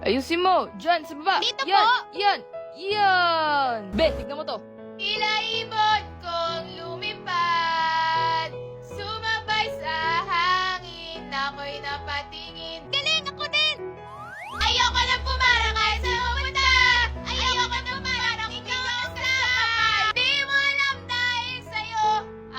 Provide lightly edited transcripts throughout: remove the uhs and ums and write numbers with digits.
Ayusin mo. Diyan, sa baba. Dito yan, po. Yan. Yan. Be, tignan mo to. Tila ibon kong lumipad, sumabay sa hangin, ako'y napatingin. Galing ako din! Ayoko na pumara kahit saan pumunta! Ayoko na pumara kung ikaw ang kasabay! Di mo alam dahil sa'yo,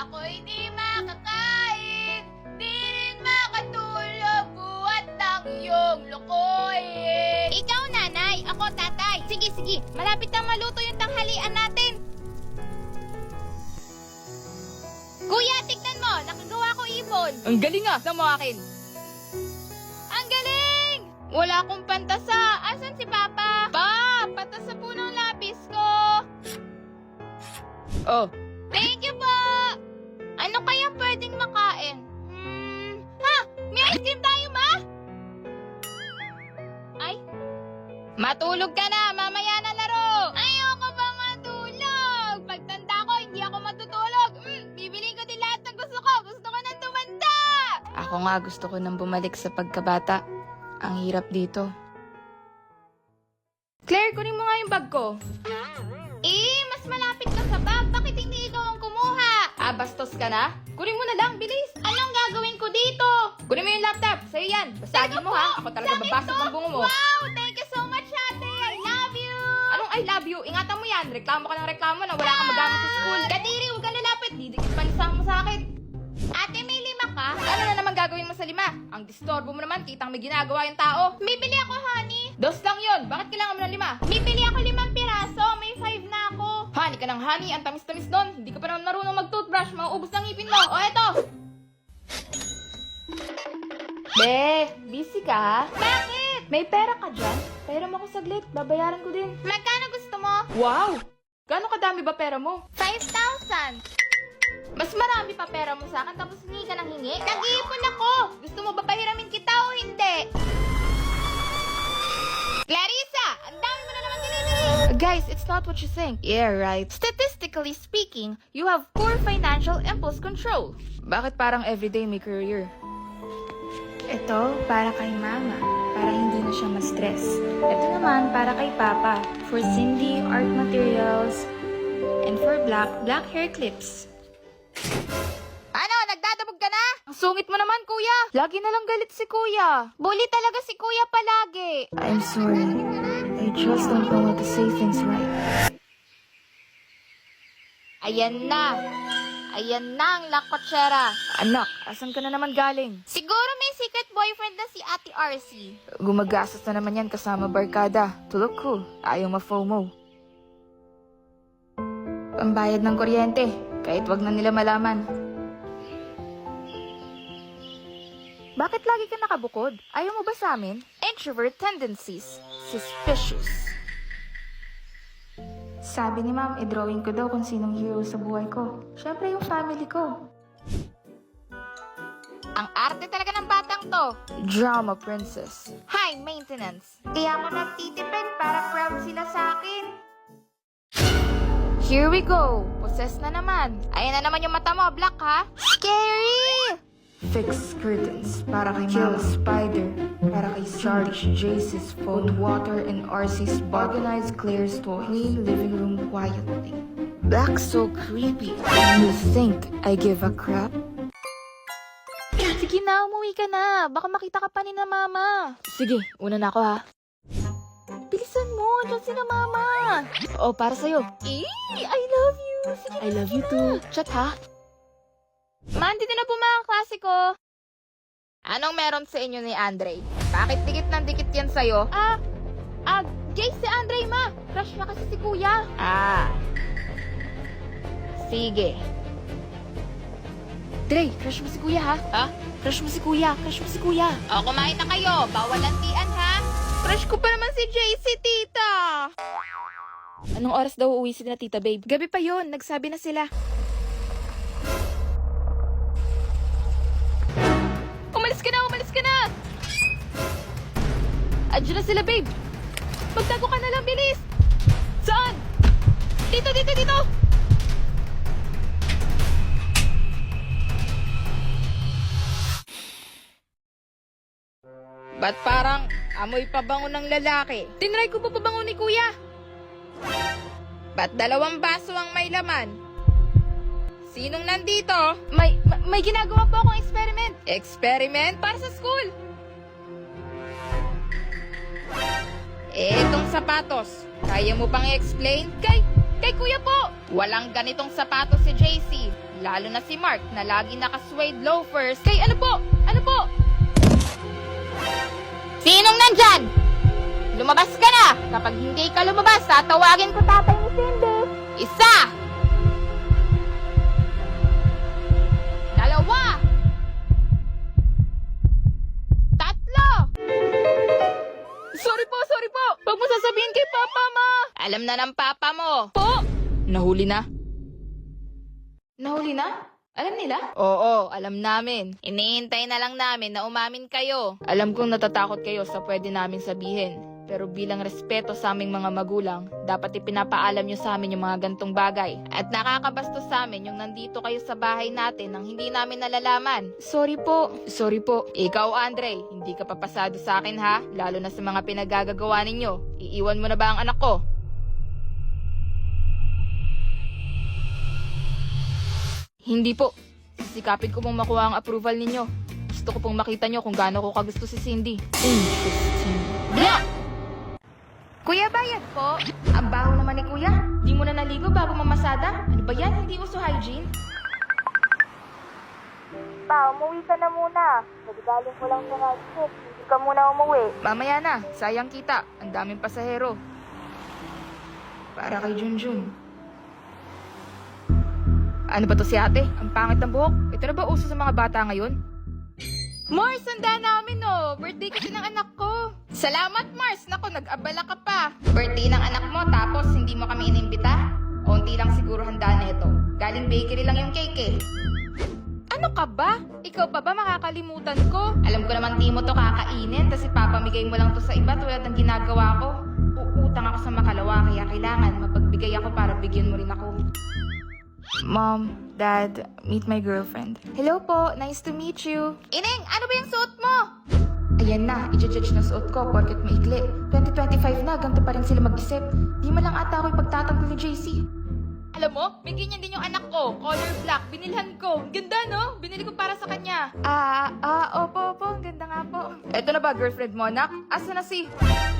ako'y di makakain, di rin makatulog, buhat ng iyong lokohin. Ikaw nanay, ako tatay. Sige, malapit na maluto yung tanghalian natin. Kuya, tignan mo, nakagawa ko ibon. Ang galing ah. Sa mo akin. Ang galing! Wala akong pantasa. Asan si Papa? Pa, pantasa po ng lapis ko. Oh. Thank you po! Ano kaya pwedeng makain? Ha? May ice cream tayo, ma? Ay? Matulog ka na! Mamaya na laro! Ayoko ba matulog? Pagtanda ko, hindi ako matutulog. Bibili ko din lahat ng gusto ko. Gusto ko nang tumanda! Ako nga gusto ko nang bumalik sa pagkabata. Ang hirap dito. Claire, kunin mo nga yung bag ko. Mas malapit ka sa bag. Bakit hindi ikaw ang kumuha? Bastos ka na? Kunin mo na lang, bilis. Anong gagawin ko dito? Kunin mo yung laptop. Sa'yo yan. Basagin mo ha. Ako talaga babasag ng bungo mo. Wow! Thank you so much, ate! I love you! Anong I love you? Ingatan mo yan. Reklamo ka ng reklamo na wala kang magamit sa school. Kadiri, huwag ka lalapit. Didikit palisahan mo sa akin. Ate, may 5 ka? Ano na naman gagawin mo sa 5? Ang disturbo mo naman, kitang may ginagawa yung tao. Bibili ako, honey. 2 lang yun. Bakit kailangan mo ng 5? Bibili ako 5 piraso. May 5 na ako. Honey ka ng honey, ang tamis-tamis doon. Hindi ka pa naman marunong mag-toothbrush, mauubos ng ngipin mo. O eto! Be, busy ka? Bakit? May pera ka dyan? Pera mo ko saglit, babayaran ko din. Magkano gusto mo? Wow! Gano'ng kadami ba pera mo? 5,000. Mas marami pa pera mo sa akin tapos hingi ka ng hingi? Nag-iipon ako. Gusto mo ba pahiramin kita o hindi? Clarissa, ang dami mo na naman dinidiri. Guys, it's not what you think. Yeah, right. Statistically speaking, you have poor financial impulse control. Bakit parang everyday may career? Ito, para kay Mama. Para hindi na siya ma-stress. Ito naman, para kay Papa. For Cindy, art materials. And for black hair clips. Ano, nagdadabog ka na? Ang sungit mo naman, Kuya. Lagi na lang galit si Kuya. Bully talaga si kuya palagi. I'm sorry. I just don't know how to say things right. Ayan na. Ayan na ang lakotsera. Anak, asan ka na naman galing? Siguro may secret boyfriend na si Ate RC. Gumagastos na naman yan kasama barkada. Tulog ko. Ayaw ma-FOMO. Pambayad ng kuryente. Kahit wag na nila malaman. Bakit lagi ka nakabukod? Ayaw mo ba sa amin? Introvert tendencies. Suspicious. Sabi ni Ma'am, i-drawing ko daw kung sinong hero sa buhay ko. Siyempre yung family ko. Ang arte talaga ng batang to. Drama princess. High maintenance. Kaya ako nagtitipid para proud sila sa akin. Here we go. Possess na naman. Ayan na naman yung mata mo, Black ha? Scary! Fix curtains para kay Mama Spider, para kay Charge Jace's phone, water and RC's organize Claire's toys, clean living room quietly. Black so creepy. You think I give a crap? Sige na, umuwi ka na. Baka makita ka pa ni na Mama. Sige, una na ako ha. Bilisan mo, dyan si na Mama. Oh, para sa'yo. I love you. Sige I love you too. Chat ha. Man, dito na po mga klase ko. Anong meron sa inyo ni Andre? Bakit dikit ng dikit yan sa'yo? Jace si Andre, Ma. Crush na kasi si Kuya. Sige. Dre, crush mo si Kuya ha? Ha? Crush mo si Kuya. Crush mo si Kuya. O, kumain na kayo. Bawal lantian, ha? Crush ko pa naman si JC, tita. Anong oras daw uuwi sila, Tita Babe? Gabi pa yon, nagsabi na sila. Umalis ka na! Umalis ka na! Andiyan na sila, babe! Magtago ka na lang, bilis! Saan? Dito, dito, dito! Ba't parang amoy pabango ng lalaki? Tinry ko pa pabango ni kuya. Ba't 2 baso ang may laman? Sinong nandito? May ginagawa po akong experiment. Experiment? Para sa school. Etong sapatos, kaya mo bang i-explain? Kay kuya po! Walang ganitong sapatos si JC. Lalo na si Mark na lagi naka-suede loafers. Kay ano po? Ano po? Sinong nandyan? Lumabas ka na! Kapag hindi ka lumabas, tatawagin ko tatay ni Cindy. 1 2 3 Sorry po! Huwag mo sasabihin kay Papa, Ma! Alam na ng Papa mo! Po! Nahuli na? Nahuli na? Alam nila? Oo, alam namin. Iniintay na lang namin na umamin kayo. Alam kong natatakot kayo sa pwede namin sabihin. Pero bilang respeto sa aming mga magulang, dapat ipinapaalam nyo sa amin yung mga gantong bagay. At nakakabastos sa amin yung nandito kayo sa bahay natin nang hindi namin nalalaman. Sorry po. Sorry po. Ikaw, Andre, hindi ka papasado sa akin ha? Lalo na sa mga pinagagagawa ninyo. Iiwan mo na ba ang anak ko? Hindi po. Sisikapin ko pong makuha ang approval ninyo. Gusto ko pong makita nyo kung gaano ko kagusto si Cindy. Interesting. Blah! Kuya, bayad po. Ang baho naman ni kuya. Di mo na naligo bago mamasada. Ano ba yan? Hindi uso hygiene. Pa, umuwi ka na muna. Nagagaling ko lang sa night shift. Hindi ka muna umuwi. Mamaya na. Sayang kita. Ang daming pasahero. Para kay Junjun. Ano ba to si ate? Ang pangit ng buhok. Ito na ba uso sa mga bata ngayon? Mars, handa namin oh. Birthday kasi ng anak ko. Salamat, Mars. Naku, nag-abala ka pa. Birthday ng anak mo, tapos hindi mo kami inimbita? Unti lang siguro handa nito. Galing bakery lang yung cake eh. Ano ka ba? Ikaw pa ba makakalimutan ko? Alam ko naman di mo to kakainin, tapos ipapamigay mo lang to sa iba tulad ng ginagawa ko. Uutang ako sa makalawa, kaya kailangan mapagbigay ako para bigyan mo rin ako. Mom, Dad, meet my girlfriend. Hello po, nice to meet you. Ineng, ano ba yung suot mo? Ayan na, i-judge na suot ko porket maikli. 2025 na, ganito pa rin sila mag-isip. Di man lang ata ako ipagtatanggol ni JC. Alam mo, may ganyan din yung anak ko, color black, binilhan ko. Ganda no? Binili ko para sa kanya. Opo, ang ganda nga po. Eto na ba, girlfriend mo, anak? Asa na si...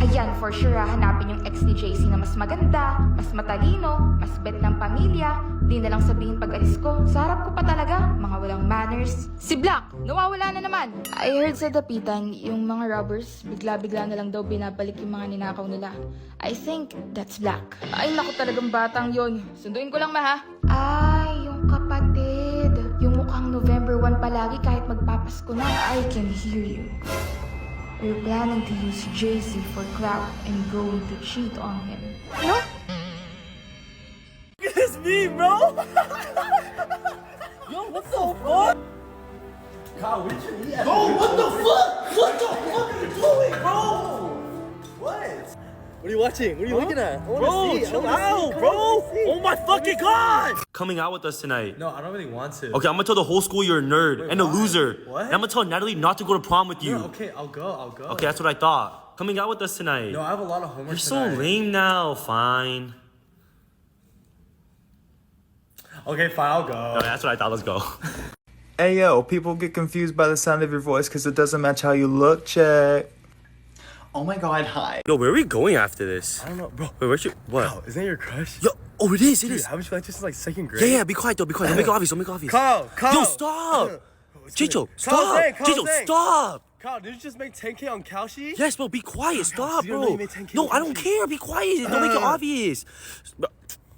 Ayan, for sure, hanapin yung ex ni JC na mas maganda, mas matalino, mas bet ng pamilya. Di na lang sabihin pag alis ko. Sa harap ko pa talaga, mga walang manners. Si Black, nawawala na naman. I heard sa dapitan, yung mga robbers, bigla-bigla na lang daw binabalik yung mga ninakaw nila. I think that's Black. Ay, naku talagang batang yon. Sunduin ko lang, ma, ha? Ay, yung kapatid. Yung mukhang November 1 palagi kahit magpapasko na. I can hear you. You're planning to use JC for clout and going to cheat on him. No? It's me, bro! Yo, what the fuck? Kyle, what did you eat? Bro, what the fuck? What the fuck are you doing, bro? What? What are you watching? What are you looking at? I wanna see. Chill out, bro! Oh my fucking god! Coming out with us tonight. No, I don't really want to. Okay, I'm gonna tell the whole school you're a nerd Wait, and a why? loser. What? And I'm gonna tell Natalie not to go to prom with you. Yeah, okay, I'll go. Okay, that's what I thought. Coming out with us tonight. No, I have a lot of homework You're so tonight. lame now. Fine. Okay, fine, I'll go. Okay, that's what I thought. Let's go. Hey yo, people get confused by the sound of your voice because it doesn't match how you look. Check. Oh my god, hi. Yo, where are we going after this? I don't know, bro. Wait, where's your what? Kyle, isn't that your crush? Yo, oh, it is. It Dude, is. haven't you liked this since like second grade? Yeah, be quiet though. Be quiet. Don't make it obvious. Don't make it obvious. Kyle! Yo, stop. Chicho, stop. Zhang, Chicho, Zhang. stop. Kyle, did you just make 10K on Kalshi? Yes, bro. Be quiet. Stop, so you don't know bro. you made 10K No, with I don't Kalshi. care. Be quiet. Don't make it obvious. Bro,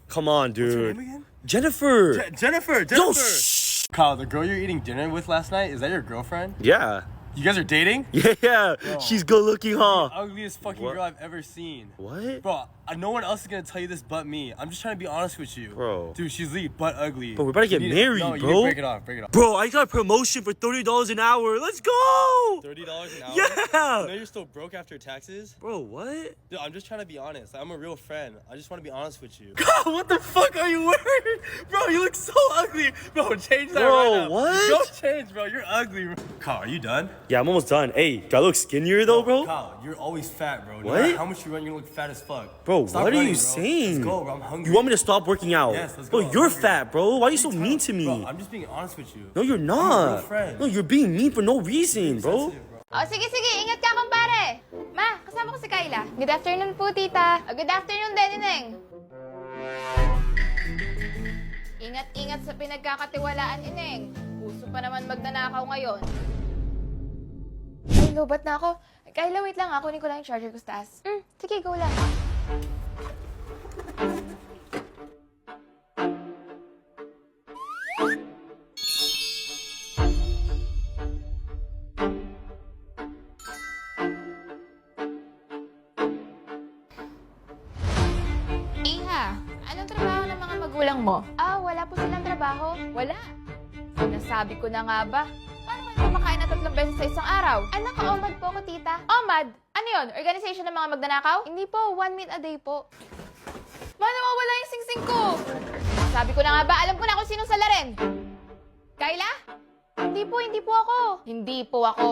come on, What's her dude. name again? Jennifer. Jennifer! Yo, shh. Kyle, the girl you're eating dinner with last night, is that your girlfriend? Yeah. You guys are dating? Yeah. She's good looking, huh? Ugliest fucking What? girl I've ever seen. What? Bro, no one else is gonna tell you this but me. I'm just trying to be honest with you. Bro. Dude, she's lead but ugly. Bro, we're about to get You need married, no, you bro. need to break it off, break it off. Bro, I got a promotion for $30 an hour. Let's go! $30 an hour? Yeah. I know you're still broke after taxes? Bro, what? Dude, I'm just trying to be honest. I'm a real friend. I just want to be honest with you. God, what the fuck are you wearing? Bro, you look so ugly. Bro, change that Bro, right now. what? Don't change, bro. You're ugly. Kyle, are you done? Yeah, I'm almost done. Hey, do I look skinnier though, bro? Kyle, you're always fat, bro. No What? matter how much you run, you look fat as fuck. Bro, Stop what are running, you bro. saying? Let's go, bro. I'm hungry. You want me to stop working out? Yes, let's Bro, go. I'm you're hungry. fat, bro. Why are you so mean to me? Bro, I'm just being honest with you. No, you're I'm a real not. friend. No, you're being mean for no reason, bro. Sensitive, bro. Oh, sige, ingat ka, kumpare. Ma, kasama ko si Kyla. Good afternoon po, tita. Good afternoon din, Ineng. Ingat-ingat sa pinagkakatiwalaan, Ineng. Uso pa naman magnanakaw ngayon. Ay, lobat na ako. Kyla, wait lang. Kunin ko lang yung charger ko sa taas. Sige, go lang. Iha, anong trabaho ng mga magulang mo? Wala po silang trabaho. Wala. Sinasabi ko na nga ba? Paano kayo kumakain na 3 beses sa isang araw? Anak, OMAD po ako, tita. OMAD? Ano yun? Organization ng mga magnanakaw? Hindi po, 1 meal a day po. Nawawala yung singsing ko! Sabi ko na nga ba, alam ko na kung sinong salarin. Kyla? Hindi po ako. Hindi po ako.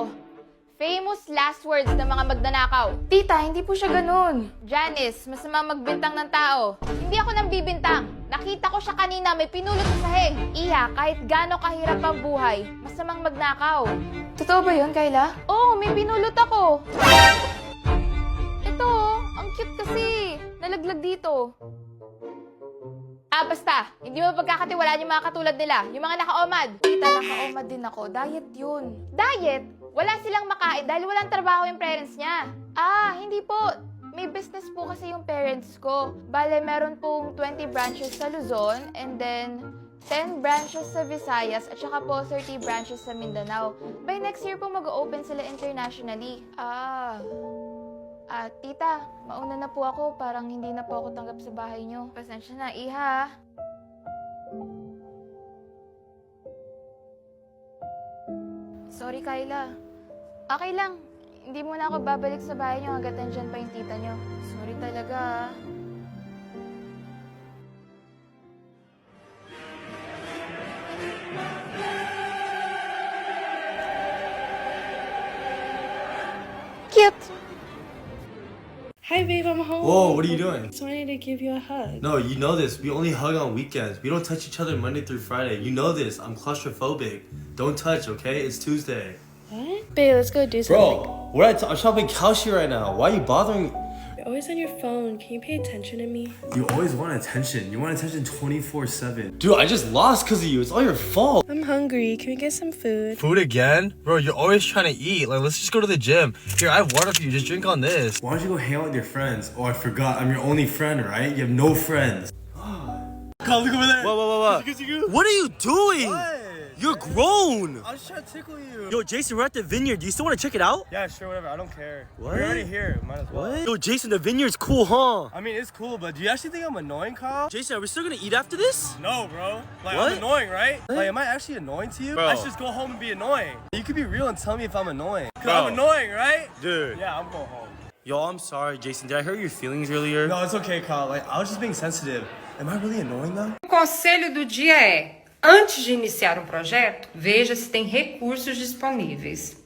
Famous last words ng mga magnanakaw. Tita, hindi po siya ganun. Janice, masama magbintang ng tao. Hindi ako nang bibintang. Nakita ko siya kanina, may pinulot sa sahig. Iha, kahit gaano kahirap ang buhay, masamang magnakaw. Totoo ba yun, Kyla? Oo, may pinulot ako. Ito, ang cute kasi. Nalaglag dito. Basta. Hindi mo pagkakatiwalaan yung mga katulad nila. Yung mga naka-OMAD. Tita, naka-OMAD din ako. Diet yun. Diet? Wala silang makain dahil walang trabaho yung parents niya. Hindi po. May business po kasi yung parents ko. Bale, meron pong 20 branches sa Luzon and then 10 branches sa Visayas at saka po 30 branches sa Mindanao. By next year po mag-open sila internationally. Tita, mauna na po ako. Parang hindi na po ako tanggap sa bahay niyo. Pasensya na, Iha. Sorry, Kyla. Okay lang. Hindi mo na ako babalik sa bahay niyo hanggat nandyan pa yung tita niyo. Sorry talaga, Cute! Hi, babe, I'm home. Whoa, what are you doing? Just wanted to give you a hug. No, you know this. We only hug on weekends. We don't touch each other Monday through Friday. You know this. I'm claustrophobic. Don't touch, okay? It's Tuesday. What? Babe, let's go do something. Bro, I'm shopping Kalshi right now. Why are you bothering? You're always on your phone. Can you pay attention to me? You always want attention. You want attention 24/7. Dude, I just lost because of you. It's all your fault. I'm hungry. Can we get some food? Food again? Bro, you're always trying to eat. Like, let's just go to the gym. Here, I have water for you. Just drink on this. Why don't you go hang out with your friends? Oh, I forgot. I'm your only friend, right? You have no friends. Kyle, look over there. What? What are you doing? You're grown. I was trying to tickle you. Yo, Jason, we're at the vineyard. Do you still want to check it out? Yeah, sure, whatever. I don't care. What? We're already here. Might as well. What? Yo, Jason, the vineyard's cool, huh? I mean, it's cool, but do you actually think I'm annoying, Kyle? Jason, are we still gonna eat after this? No, bro. Like, What? I'm annoying, right? Like, am I actually annoying to you? Bro. I should just go home and be annoying. You could be real and tell me if I'm annoying. Cause Bro. I'm annoying, right? Dude. Yeah, I'm going home. Yo, I'm sorry, Jason. Did I hurt your feelings earlier? No, it's okay, Kyle. Like, I was just being sensitive. Am I really annoying though? O conselho do dia é: antes de iniciar um projeto, veja se tem recursos disponíveis.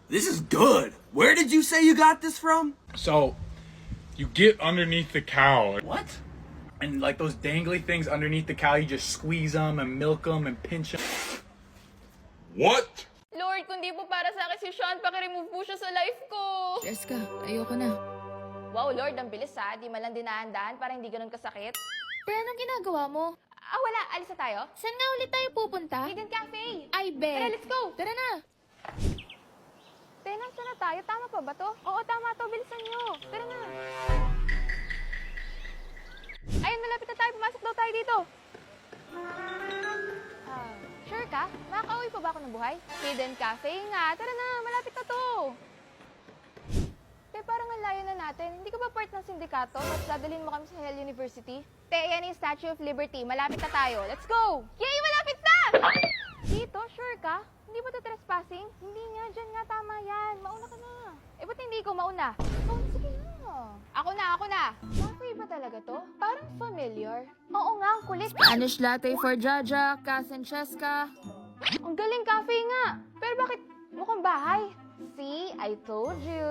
This is good. Where did you say you got this from? So, you get underneath the cow. What? And like those dangly things underneath the cow, you just squeeze them and milk them and pinch them. What? Lord, kung di po para sa akin si Sean, paki-remove po siya sa life ko. Jessica, ayoko na. Wow, Lord, ang bilis ha. Di man lang dinahandaan para hindi ganun kasakit. Pero anong ginagawa mo? Wala. Alis na tayo? Saan nga ulit tayo pupunta? Hidden Cafe. I bet. Tara, let's go. Tara na. Tenang, saan na tayo? Tama pa ba to? Oo, tama to. Bilisan nyo. Tara na. Ayun, malapit na tayo. Pumasok daw tayo dito. Sure ka? Makaka-uwi pa ba ako ng buhay? Hidden Cafe nga. Tara na, malapit na to. Te, parang ang layo na natin. Hindi ka ba part ng sindikato? Tapos dadalhin mo kami sa Hell University? Te, yan yung Statue of Liberty. Malapit na tayo. Let's go! Yay, malapit na! Dito, sure ka? Hindi ba ito trespassing? Hindi nga, dyan nga, tama yan. Mauna ka na. Eh, ba't hindi ko mauna? Oh, sige na. Ako na. Cafe ba talaga to? Parang familiar. Oo nga, ang kulit. Spanish latte for Jaja, Cass and Cheska. Ang galing cafe nga. Pero bakit mukhang bahay? See, I told you.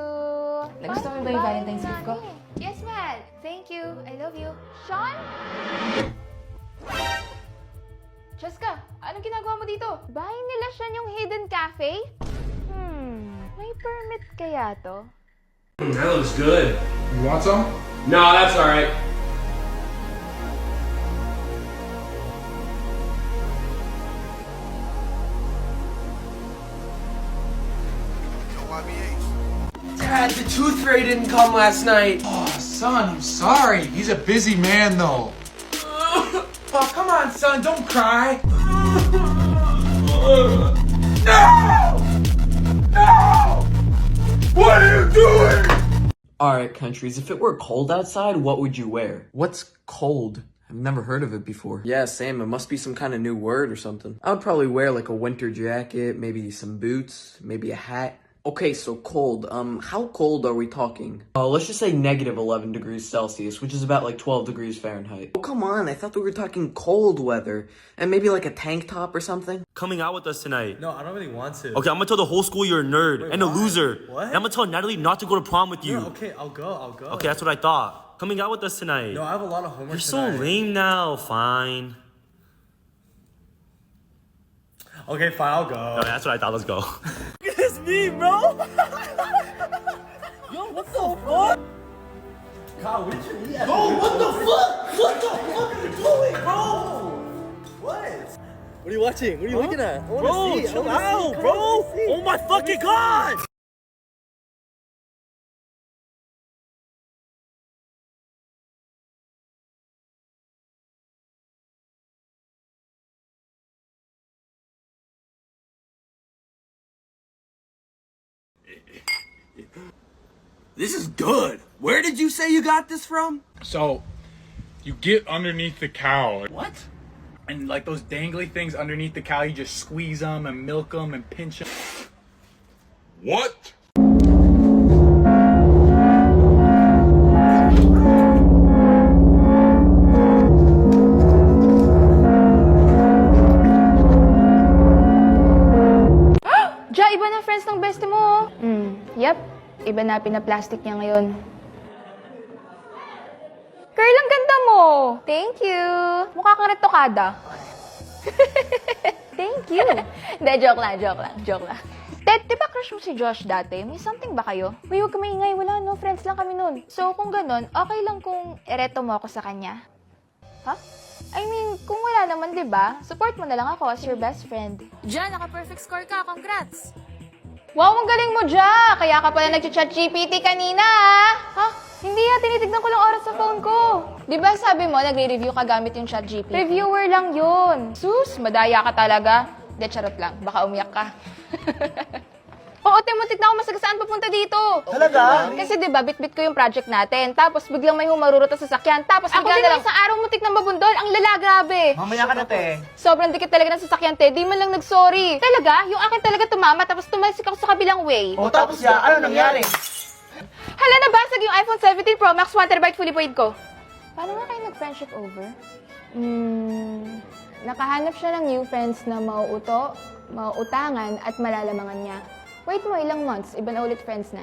Nagustuhan mo ba yung Valentine's gift ko? Yes, Mal. Thank you. I love you. Sean? Cheska, anong ginagawa mo dito? Bahay nila siya yung hidden cafe? May permit kaya to? That looks good. You want some? No, that's all right. Dad, the tooth fairy didn't come last night. Oh, son, I'm sorry. He's a busy man, though. Oh, come on, son, don't cry. No! No! What are you doing? Alright, countries, if it were cold outside, what would you wear? What's cold? I've never heard of it before. Yeah, same. It must be some kind of new word or something. I would probably wear like a winter jacket, maybe some boots, maybe a hat. Okay, so cold. How cold are we talking? Let's just say negative 11 degrees Celsius, which is about like 12 degrees Fahrenheit. Oh, come on. I thought we were talking cold weather. And maybe like a tank top or something? Coming out with us tonight. No, I don't really want to. Okay, I'm gonna tell the whole school you're a nerd Wait, and a why? loser. What? And I'm gonna tell Natalie not to go to prom with you. No, okay, I'll go. Okay, that's what I thought. Coming out with us tonight. No, I have a lot of homework You're so tonight. lame now. Fine. Okay, fine, I'll go. Okay, that's what I thought. Let's go. It's me, bro! Yo, what the fuck? Kyle, what you eat? Bro, what the fuck? What the fuck are you doing, bro? What? What are you watching? What are you looking at? I wanna Bro, see. I chill wanna see. out, Come bro. on, let me see. Oh my fucking god! This is good. Where did you say you got this from? So, you get underneath the cow. What? And like those dangly things underneath the cow, you just squeeze them and milk them and pinch them. What? Ja, iba na friends ng bestie mo. Yep. Iba na pinaplastic niya ngayon. Girl, ang ganda mo! Thank you! Mukha kang retokada. Thank you! Hindi, joke lang. Ted, di ba crush mo si Josh dati? May something ba kayo? Uy, huwag ka maingay. Wala, no? Friends lang kami nun. So, kung ganun, okay lang kung ereto mo ako sa kanya? Huh? I mean, kung wala naman, di ba? Support mo na lang ako as your best friend. Diyan, naka-perfect score ka. Congrats! Wow, ang galing mo, Ja! Kaya ka pala nag-chat GPT kanina, ah! Ha? Hindi tinitignan ko lang oras sa phone ko. Di ba sabi mo, nagre-review ka gamit yung chat GPT? Reviewer lang yun. Sus, madaya ka talaga. De, charot lang. Baka umiyak ka. Oo, timuntik na ako masagasaan papunta dito. Talaga? Kasi di ba, bit-bit ko yung project natin. Tapos biglang may humarurot sa sasakyan. Tapos bigla na lang. Isang araw mutik na mabundol. Ang lala, grabe. Mamaya ka na, te. Sobrang dikit talaga ng sasakyan, te. Di man lang nag-sorry. Talaga? Yung akin talaga tumama, tapos tumalsik ako sa kabilang way. O, tapos ya, ano nangyari? Hala, nabasag yung iPhone 17 Pro Max 1 TB fully paid ko. Paano nga kayo nag-friendship over? Nakahanap siya ng new friends na mauuto, mauutangan at malalamangan niya. Wait mo, ilang months, iba na ulit friends na.